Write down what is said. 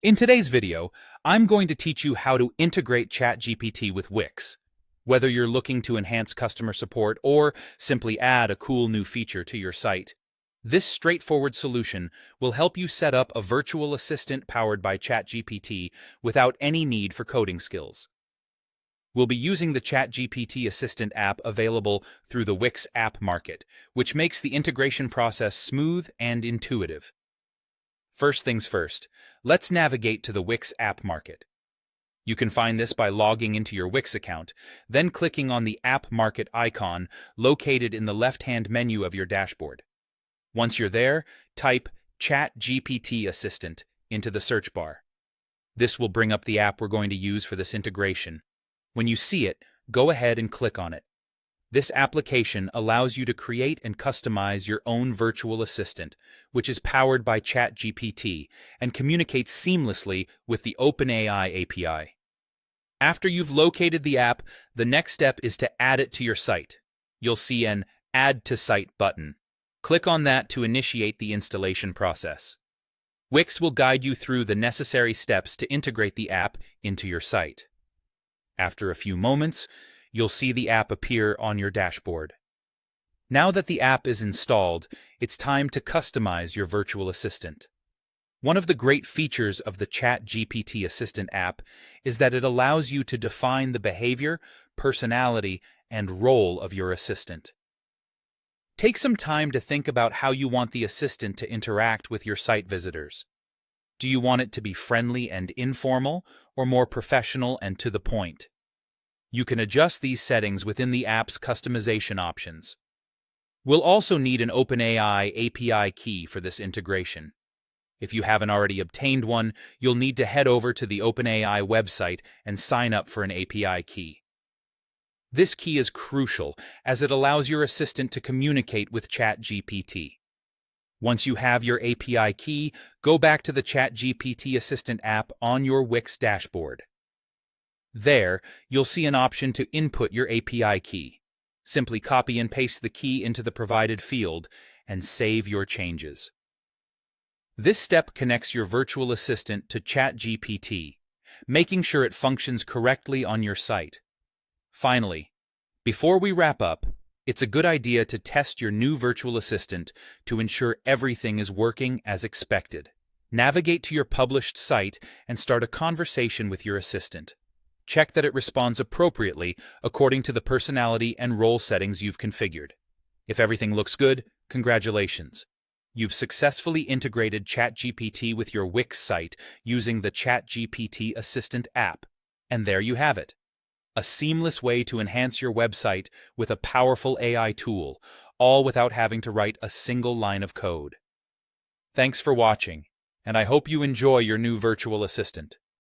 In today's video, I'm going to teach you how to integrate ChatGPT with Wix. Whether you're looking to enhance customer support or simply add a cool new feature to your site, this straightforward solution will help you set up a virtual assistant powered by ChatGPT without any need for coding skills. We'll be using the ChatGPT Assistant app available through the Wix app market, which makes the integration process smooth and intuitive. First things first, let's navigate to the Wix app market. You can find this by logging into your Wix account, then clicking on the app market icon located in the left-hand menu of your dashboard. Once you're there, type ChatGPT Assistant into the search bar. This will bring up the app we're going to use for this integration. When you see it, go ahead and click on it. This application allows you to create and customize your own virtual assistant, which is powered by ChatGPT and communicates seamlessly with the OpenAI API. After you've located the app, the next step is to add it to your site. You'll see an Add to Site button. Click on that to initiate the installation process. Wix will guide you through the necessary steps to integrate the app into your site. After a few moments, you'll see the app appear on your dashboard. Now that the app is installed, it's time to customize your virtual assistant. One of the great features of the ChatGPT Assistant app is that it allows you to define the behavior, personality, and role of your assistant. Take some time to think about how you want the assistant to interact with your site visitors. Do you want it to be friendly and informal, or more professional and to the point? You can adjust these settings within the app's customization options. We'll also need an OpenAI API key for this integration. If you haven't already obtained one, you'll need to head over to the OpenAI website and sign up for an API key. This key is crucial as it allows your assistant to communicate with ChatGPT. Once you have your API key, go back to the ChatGPT Assistant app on your Wix dashboard. There, you'll see an option to input your API key. Simply copy and paste the key into the provided field and save your changes. This step connects your virtual assistant to ChatGPT, making sure it functions correctly on your site. Finally, before we wrap up, it's a good idea to test your new virtual assistant to ensure everything is working as expected. Navigate to your published site and start a conversation with your assistant. Check that it responds appropriately according to the personality and role settings you've configured. If everything looks good, congratulations. You've successfully integrated ChatGPT with your Wix site using the ChatGPT Assistant app. And there you have it. A seamless way to enhance your website with a powerful AI tool, all without having to write a single line of code. Thanks for watching, and I hope you enjoy your new virtual assistant.